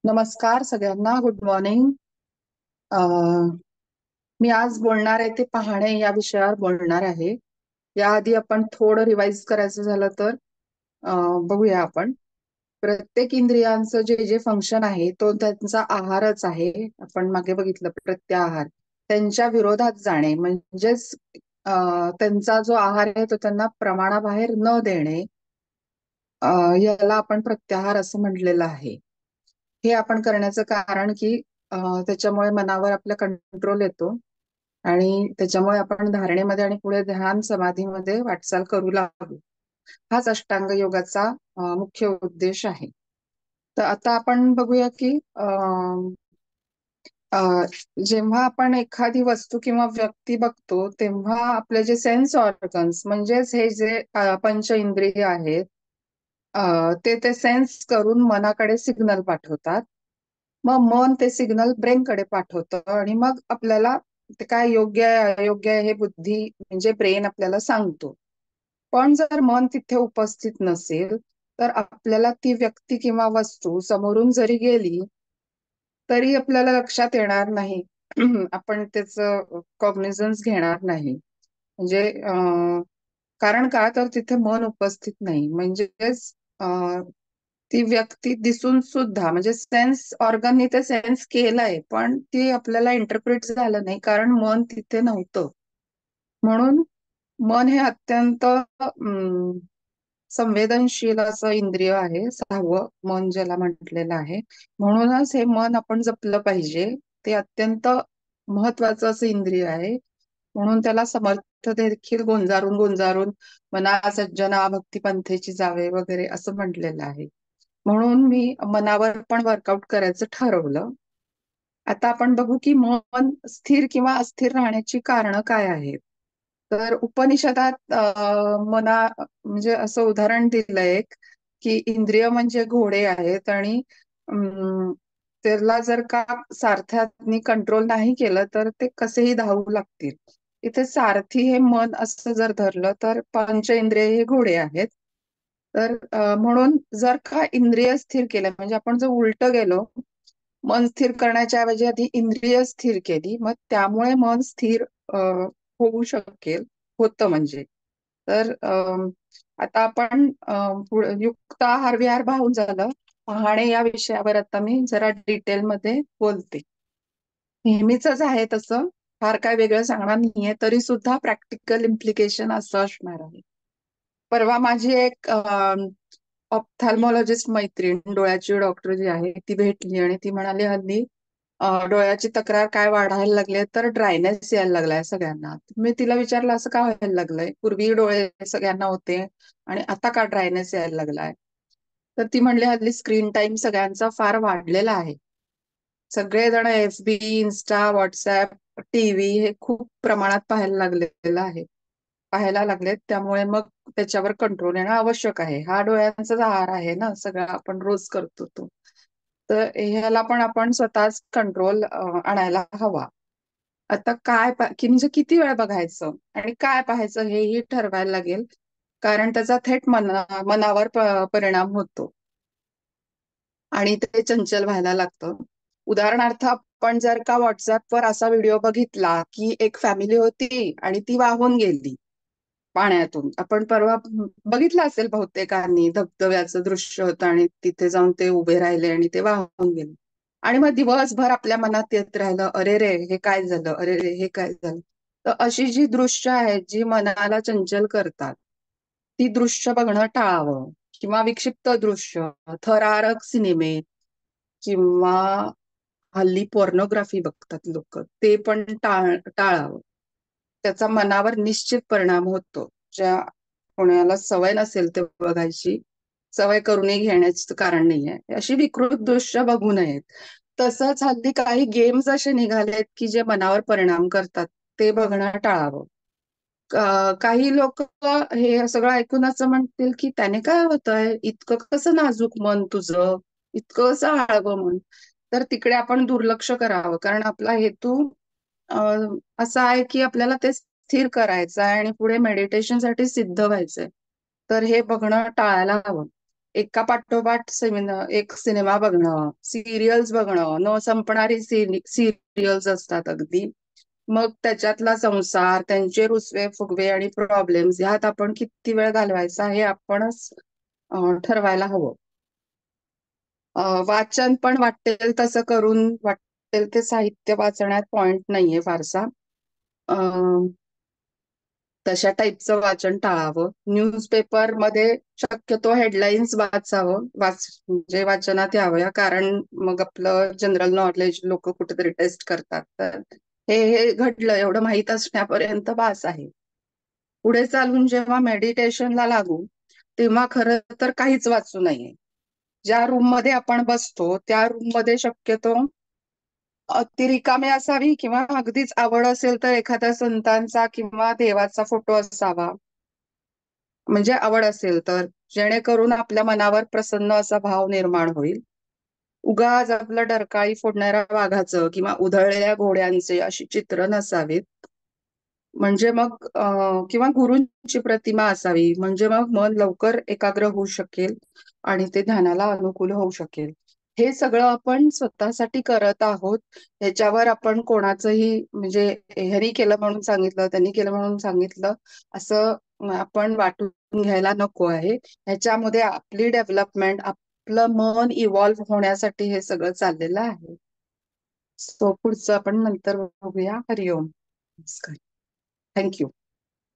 नमस्कार सगळ्यांना. Good morning. मी आज बोलणार आहे ते पाहणे या विषयावर बोलणार आहे. याआधी आपण थोडं रिवाइज करायचं झालं तर बघूया आपण. प्रत्येक इंद्रियांचं जे जे फंक्शन आहे तो त्यांचा आहारच आहे. आपण मागे बघितलं प्रत्याहार. त्यांच्या विरोधात जाणे म्हणजेच त्यांचा जो आहार आहे तो त्यांना प्रमाणाबाहेर न देणे, याला आपण प्रत्याहार असं म्हटलेलं आहे. हे आपण करण्याचं कारण की त्याच्यामुळे मनावर आपल्या कंट्रोल येतो आणि त्याच्यामुळे आपण धारणेमध्ये आणि पुढे ध्यान समाधीमध्ये वाटचाल करू लागू. हाच अष्टांग योगाचा मुख्य उद्देश आहे. तर आता आपण बघूया की अ, जेव्हा आपण एखादी वस्तू किंवा व्यक्ती बघतो तेव्हा आपले जे सेन्स ऑर्गन्स म्हणजेच हे जे पंच इंद्रिय आहेत, ते सेन्स करून मनाकडे सिग्नल पाठवतात. मग मन ते सिग्नल ब्रेनकडे पाठवतं आणि मग आपल्याला ते काय योग्य आहे अयोग्य आहे हे बुद्धी म्हणजे ब्रेन आपल्याला सांगतो. पण जर मन तिथे उपस्थित नसेल तर आपल्याला ती व्यक्ती किंवा वस्तू समोरून जरी गेली तरी आपल्याला लक्षात येणार नाही. आपण त्याचं कॉग्निझन्स घेणार नाही. म्हणजे कारण का तर तिथे मन उपस्थित नाही. म्हणजेच ती व्यक्ती दिसून सुद्धा म्हणजे सेन्स ऑर्गननी ते सेन्स केलंय पण ती आपल्याला इंटरप्रिट झालं नाही कारण मन तिथे नव्हतं. म्हणून मन हे अत्यंत संवेदनशील असं इंद्रिय आहे, सहावं मन ज्याला म्हटलेलं आहे. म्हणूनच हे मन आपण जपलं पाहिजे. ते अत्यंत महत्वाचं असं इंद्रिय आहे. म्हणून त्याला समर्थ देखील गोंजारून गोंजारून मना सज्जना भक्ती पंथेची जावे वगैरे असं म्हटलेलं आहे. म्हणून मी मनावर पण वर्कआउट करायचं ठरवलं. आता आपण बघू की मन स्थिर किंवा अस्थिर राहण्याची कारणं काय आहेत. तर उपनिषदात मना म्हणजे असं उदाहरण दिलंय एक की इंद्रिय म्हणजे घोडे आहेत आणि अं, त्याला जर का सारथ्याने कंट्रोल नाही केलं तर ते कसेही धावू लागतील. इथे सारथी हे मन असं जर धरलं तर पंच इंद्रिय हे घोडे आहेत. तर म्हणून जर का इंद्रिय स्थिर केलं म्हणजे आपण जर उलट गेलो, मन स्थिर करण्याच्या ऐवजी आधी इंद्रिय स्थिर केली मग त्यामुळे मन स्थिर होऊ शकेल, होतं म्हणजे. तर आता आपण युक्त आहार विहार भावून झालं. पाहणे या विषयावर आता मी जरा डिटेलमध्ये बोलते. नेहमीच आहे तसं, फार काय वेगळं सांगणार नाहीये तरी सुद्धा प्रॅक्टिकल इम्प्लिकेशन असं असणार आहे. परवा माझी एक ऑप्थॅल्मॉलॉजिस्ट मैत्रीण, डोळ्याची डॉक्टर जी आहे ती भेटली आणि ती म्हणाली हल्ली डोळ्याची तक्रार काय वाढायला लागली तर ड्रायनेस यायला लागलाय सगळ्यांना. मी तिला विचारलं असं का व्हायला लागलंय, पूर्वी डोळे सगळ्यांना होते आणि आता का ड्रायनेस यायला लागलाय. तर ती म्हणली हल्ली स्क्रीन टाइम सगळ्यांचा फार वाढलेला आहे. सगळेजण FB, इन्स्टा, व्हॉट्सअप, टीव्ही हे खूप प्रमाणात पाहायला लागलेलं आहे, पाहायला लागलेत. त्यामुळे मग त्याच्यावर कंट्रोल येणं आवश्यक आहे. हा डोळ्यांचाच आहार आहे ना, सगळं आपण रोज करतो तो. तर ह्याला पण आपण स्वतःच कंट्रोल आणायला हवा. आता की म्हणजे किती वेळ बघायचं आणि काय पाहायचं हेही ठरवायला लागेल, कारण त्याचा थेट मनावर परिणाम होतो आणि ते चंचल व्हायला लागतं. उदाहरणार्थ आपण जर का व्हॉट्सअपवर असा व्हिडिओ बघितला की एक फॅमिली होती आणि ती वाहून गेली पाण्यातून. आपण परवा बघितलं असेल बहुतेकांनी, धबधब्याचं दृश्य होतं आणि तिथे जाऊन ते उभे राहिले आणि ते वाहून गेले. आणि मग दिवसभर आपल्या मनात येत राहिलं, अरे रे हे काय झालं, अरे रे हे काय झालं. तर अशी जी दृश्य आहेत जी मनाला चंचल करतात ती दृश्य बघणं टाळावं. किंवा विक्षिप्त दृश्य, थरारक सिनेमे किंवा हल्ली पोर्नोग्राफी बघतात लोक, ते पण टाळावं. त्याचा मनावर निश्चित परिणाम होतो. ज्या कोणाला सवय नसेल ते बघायची, सवय करूनही घेण्याचं कारण नाहीये. अशी विकृत दृश्य बघू नयेत. तसंच हल्ली काही गेम्स असे निघालेत की जे मनावर परिणाम करतात, ते बघणं टाळावं. काही लोक हे सगळं ऐकून असं म्हणतील की त्याने काय होतंय, इतकं कसं नाजूक मन तुझं, इतकं कसं हळवं मन. तर तिकडे आपण दुर्लक्ष करावं कारण आपला हेतू असा आहे की आपल्याला ते स्थिर करायचं आहे आणि पुढे मेडिटेशनसाठी सिद्ध व्हायचंय. तर हे बघणं टाळायला हवं. एका पाठोपाठ एक सिनेमा बघणं, सिरियल्स बघणं, न संपणारी सिरियल्स असतात अगदी. मग त्याच्यातला संसार, त्यांचे रुसवे फुगवे आणि प्रॉब्लेम्स ह्यात आपण किती वेळ घालवायचा हे आपणच ठरवायला हवं. वाचन पण वाटेल तसं करून वाटेल ते साहित्य वाचण्यात पॉइंट नाहीये फारसा. तशा टाईपचं वाचन टाळावं. न्यूजपेपरमध्ये शक्यतो हेडलाईन्स वाचावं, म्हणजे वाचनात यावं, कारण मग आपलं जनरल नॉलेज लोक कुठेतरी टेस्ट करतात. तर हे घडलं एवढं माहीत असण्यापर्यंत बास आहे. पुढे चालून जेव्हा मेडिटेशनला लागू तेव्हा खरं तर काहीच वाचू नये. ज्या रूम मध्ये आपण बसतो त्या रूम मध्ये शक्यतो ती रिकामी असावी, किंवा अगदीच आवड असेल तर एखाद्या संतांचा किंवा देवाचा फोटो असावा. म्हणजे आवड असेल तर, जेणेकरून आपल्या मनावर प्रसन्न असा भाव निर्माण होईल. उगाच आपलं डरकाळी फोडणाऱ्या वाघाचं किंवा उधळलेल्या घोड्यांचे अशी चित्र नसावीत. म्हणजे मग किंवा गुरूंची प्रतिमा असावी, म्हणजे मग मन लवकर एकाग्र होऊ शकेल आणि ते ध्यानाला अनुकूल होऊ शकेल. हे सगळं आपण स्वतःसाठी करत आहोत. ह्याच्यावर आपण कोणाचंही, म्हणजे ह्यांनी केलं म्हणून सांगितलं, त्यांनी केलं म्हणून सांगितलं, असं आपण वाटून घ्यायला नको आहे. ह्याच्यामध्ये आपली डेव्हलपमेंट, आपलं मन इव्हॉल्व्ह होण्यासाठी हे सगळं चाललेलं आहे. सो पुढचं आपण नंतर बघूया. हरिओम. नमस्कार. थँक्यू.